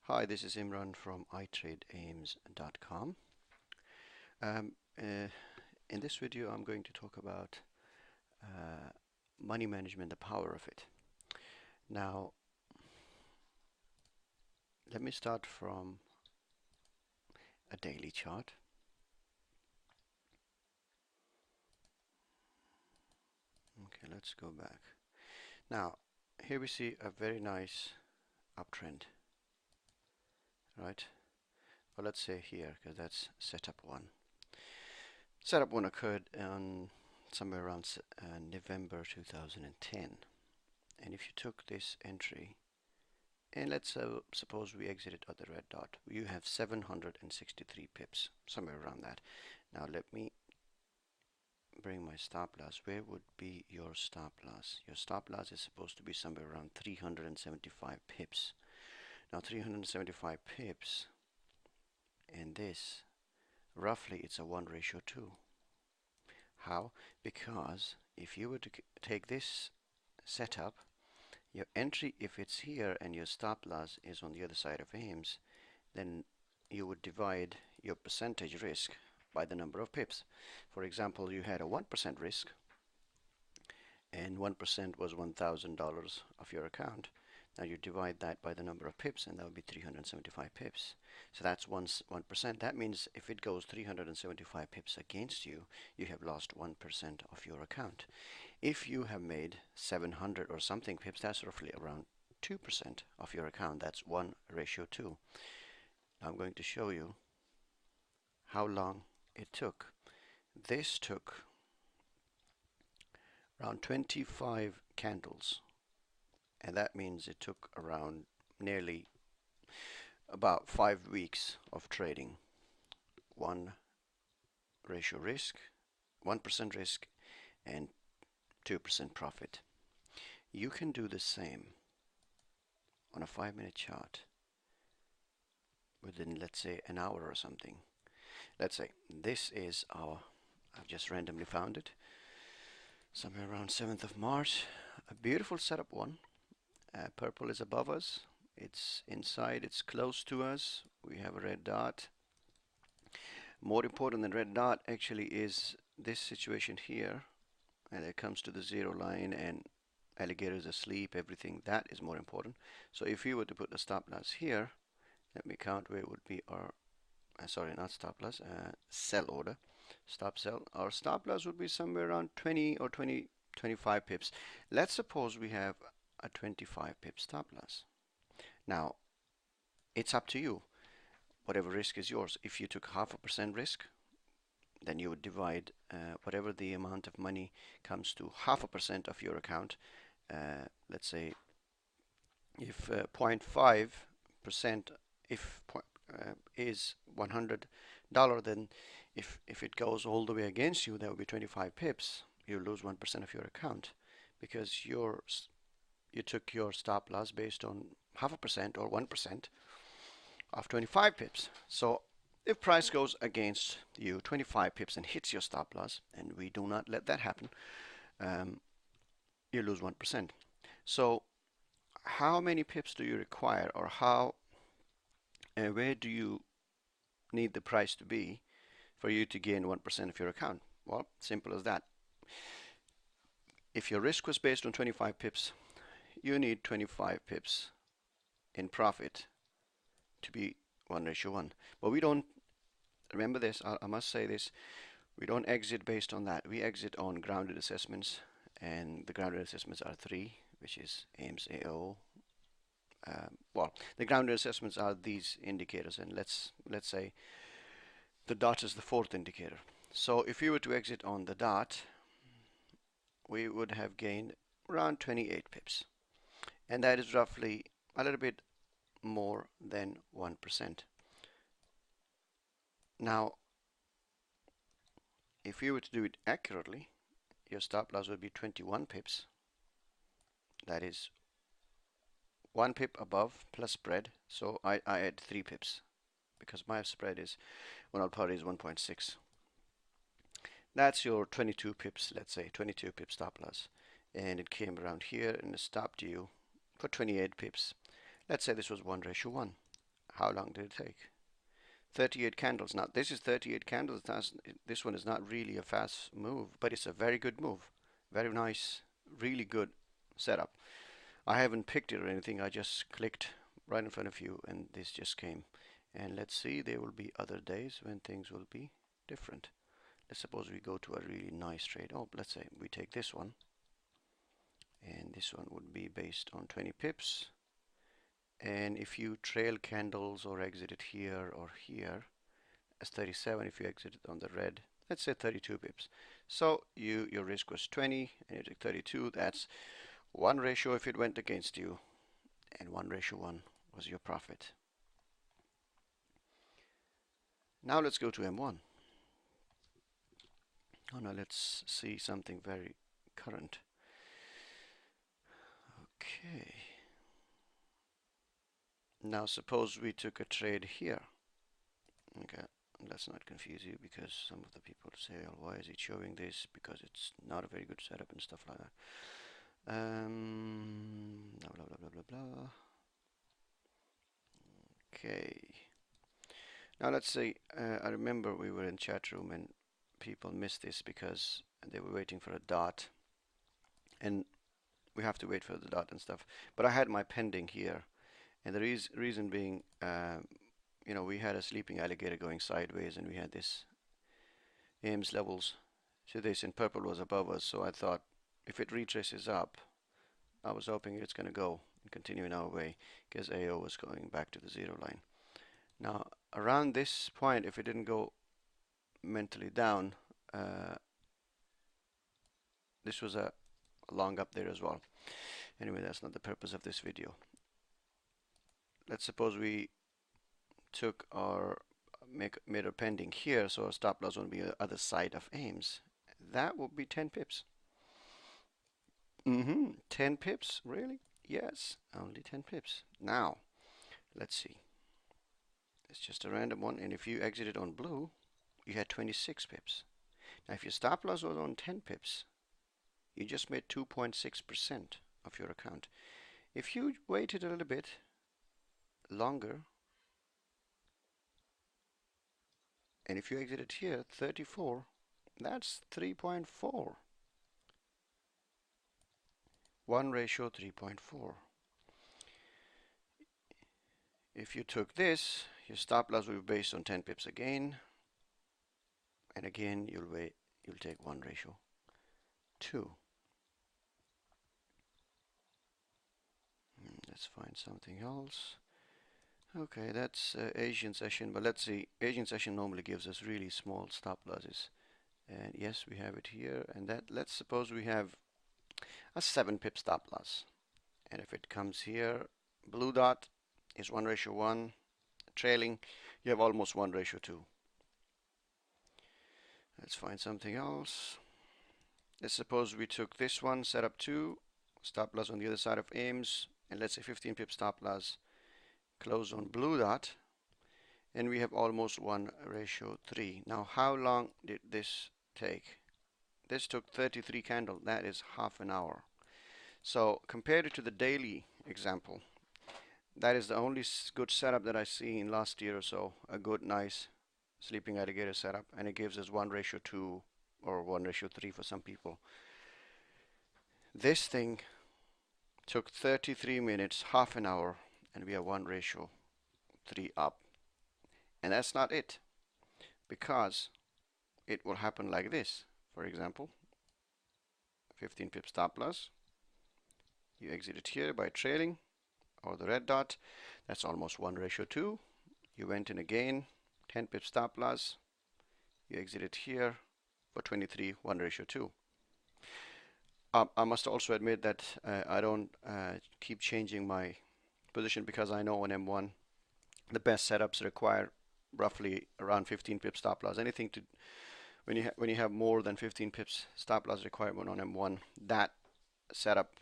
Hi, this is Imran from iTradeAIMS.com. Um, uh, in this video, I'm going to talk about uh, money management, the power of it. Now, let me start from a daily chart. Okay, let's go back. Now, here we see a very nice uptrend, right? Well, let's say here, because that's setup one. Setup one occurred on somewhere around November 2010. And if you took this entry, and let's suppose we exited at the red dot, you have 763 pips, somewhere around that. Now let me bring my stop loss. Where would be your stop loss? Your stop loss is supposed to be somewhere around 375 pips. Now 375 pips, and this, roughly it's a 1:2. How? Because if you were to take this setup, your entry, if it's here and your stop loss is on the other side of AIMS, then you would divide your percentage risk by the number of pips. For example, you had a 1% risk and 1% was $1,000 of your account. Now you divide that by the number of pips and that would be 375 pips. So that's 1%. That means if it goes 375 pips against you, you have lost 1% of your account. If you have made 700 or something pips, that's roughly around 2% of your account. That's 1:2. I'm going to show you how long it took. This took around 25 candles, and that means it took around nearly about 5 weeks of trading. 1:1 risk, 1% risk, and 2% profit. You can do the same on a 5-minute chart within, let's say, an hour or something. Let's say this is I've just randomly found it, somewhere around 7th of March. A beautiful setup one. Purple is above us. It's inside. It's close to us. We have a red dot. More important than red dot actually is this situation here. And it comes to the zero line and alligators asleep, everything. That is more important. So if we were to put the stop loss here, let me count where it would be our, sorry, not stop loss, sell order. Stop sell. Our stop loss would be somewhere around 20 or 25 pips. Let's suppose we have a 25 pip stop loss. Now, it's up to you. Whatever risk is yours. If you took 0.5% risk, then you would divide whatever the amount of money comes to 0.5% of your account. Let's say if 0.5% if is $100, then if it goes all the way against you, that would be 25 pips. You lose 1% of your account because you took your stop loss based on 0.5% or 1% of 25 pips. So if price goes against you 25 pips and hits your stop loss, and we do not let that happen, you lose 1%. So how many pips do you require, or where do you need the price to be for you to gain 1% of your account? Well, simple as that. If your risk was based on 25 pips, you need 25 pips in profit to be 1:1. But we don't, remember this, I must say this, we don't exit based on that. We exit on grounded assessments, and the grounded assessments are 3, which is AIMS AO. Well, the grounded assessments are these indicators, and let's say the dot is the 4th indicator. So if we were to exit on the dot, we would have gained around 28 pips, and that is roughly a little bit more than 1%. Now, if you were to do it accurately, your stop loss would be 21 pips. That is 1 pip above plus spread. So I add 3 pips because my spread is 1 party is 1.6. That's your 22 pips, let's say 22 pip stop loss, and it came around here and it stopped you for 28 pips. Let's say this was 1:1. How long did it take? 38 candles. Now this is 38 candles. This one is not really a fast move, but it's a very good move. Very nice, really good setup. I haven't picked it or anything. I just clicked right in front of you and this just came. And let's see, there will be other days when things will be different. Let's suppose we go to a really nice trade. Oh, let's say we take this one, and this one would be based on 20 pips. And if you trail candles or exit it here or here, as 37, if you exit it on the red, let's say 32 pips. So your risk was 20 and you took 32. That's 1 ratio if it went against you, and 1:1 was your profit. Now let's go to M1. Oh no, let's see something very current. Okay. Now suppose we took a trade here. Okay, let's not confuse you because some of the people say, oh, why is it showing this? Because it's not a very good setup and stuff like that. Blah, blah, blah, blah, blah, blah. Okay. Now let's see. I remember we were in chat room and people missed this because they were waiting for a dot, and we have to wait for the dot and stuff. But I had my pending here, and the reason being, you know, we had a sleeping alligator going sideways, and we had this AIMS levels to this, and purple was above us. So I thought if it retraces up, I was hoping it's going to go and continue in our way because AO was going back to the zero line. Now around this point, if it didn't go mentally down, this was a long up there as well. Anyway, that's not the purpose of this video. Let's suppose we took our made our pending here, so our stop loss would be the other side of AIMS. That would be 10 pips. 10 pips, really? Yes, only 10 pips. Now, let's see. It's just a random one, and if you exited on blue, you had 26 pips. Now, if your stop loss was on 10 pips, you just made 2.6% of your account. If you waited a little bit longer, and if you exited here, 34, that's 3.4. 1:3.4. If you took this, your stop loss will be based on 10 pips again, and again you'll take 1:2. Let's find something else. Okay, that's Asian session, but let's see. Asian session normally gives us really small stop losses, and yes, we have it here. And that, let's suppose we have a 7 pip stop loss, and if it comes here, blue dot is 1:1, trailing, you have almost 1:2. Let's find something else. Let's suppose we took this one, set up 2, stop loss on the other side of AIMS, and let's say 15 pip stop loss, close on blue dot, and we have almost 1:3. Now, how long did this take? This took 33 candles. That is half an hour. So compared it to the daily example, that is the only good setup that I see in last year or so. A good, nice sleeping alligator setup, and it gives us 1:2 or 1:3 for some people. This thing took 33 minutes, half an hour, and we are 1:3 up. And that's not it, because it will happen like this. For example, 15 pip stop loss. You exit it here by trailing, or the red dot. That's almost 1:2. You went in again, 10 pip stop loss. You exit it here for 23, 1:2. I must also admit that I don't keep changing my position because I know on M1 the best setups require roughly around 15 pip stop loss. Anything to when you have more than 15 pips stop loss requirement on M1, that setup,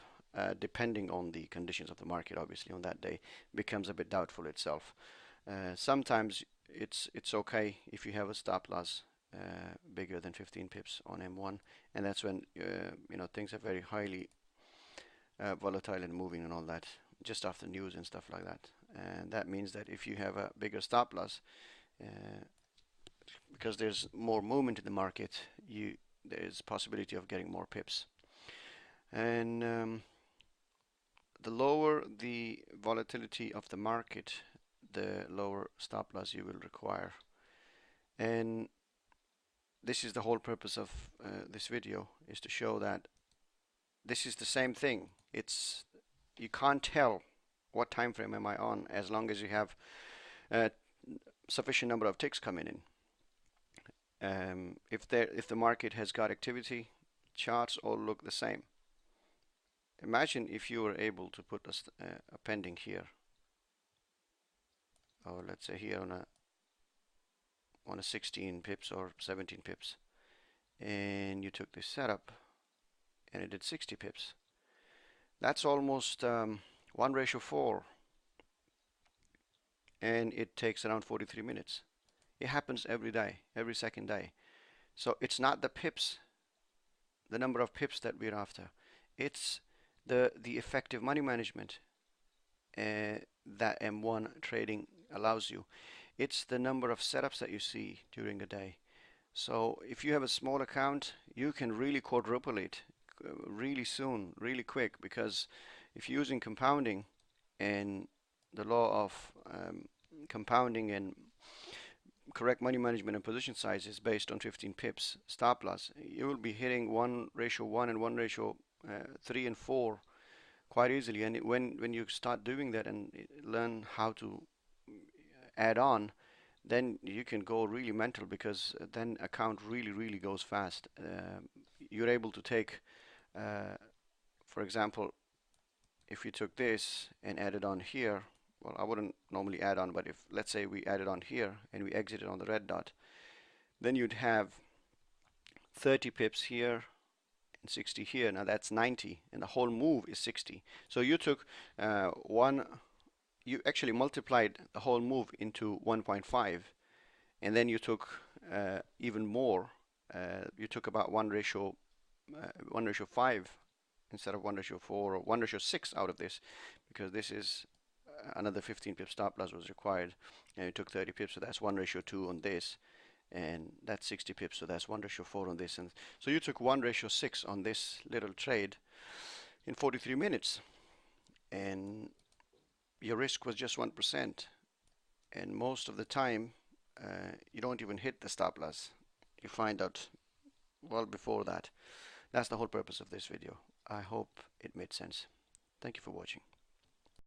depending on the conditions of the market, obviously on that day, becomes a bit doubtful itself. Sometimes it's okay if you have a stop loss bigger than 15 pips on M1, and that's when you know, things are very highly volatile and moving and all that, just after news and stuff like that. and that means that if you have a bigger stop loss, because there's more movement in the market, there's possibility of getting more pips. And the lower the volatility of the market, the lower stop loss you will require. And this is the whole purpose of this video, is to show that this is the same thing. You can't tell what time frame am I on as long as you have sufficient number of ticks coming in. If the market has got activity, charts all look the same. Imagine if you were able to put a pending here, or let's say here on a 16 pips or 17 pips, and you took this setup and it did 60 pips. That's almost 1:4, and it takes around 43 minutes. It happens every day, every second day. So it's not the pips, the number of pips that we're after. It's the effective money management that M1 trading allows you. It's the number of setups that you see during a day. So if you have a small account, you can really quadruple it really soon, really quick, because if you're using compounding, and the law of compounding and correct money management and position size is based on 15 pips stop loss, you will be hitting 1:1 and 1:3 and 4 quite easily. And when you start doing that and learn how to add on, then you can go really mental, because then account really goes fast. You're able to take, for example, if you took this and added on here, well, I wouldn't normally add on, but if let's say we added on here and we exited on the red dot, then you'd have 30 pips here and 60 here. Now that's 90, and the whole move is 60. So you took you actually multiplied the whole move into 1.5, and then you took even more. You took about 1:5 instead of 1:4 or 1:6 out of this, because this is another 15 pip stop loss was required, and you took 30 pips, so that's 1:2 on this, and that's 60 pips, so that's 1:4 on this. And so you took 1:6 on this little trade in 43 minutes, and your risk was just 1%. And most of the time, you don't even hit the stop loss. You find out well before that. That's the whole purpose of this video. I hope it made sense. Thank you for watching.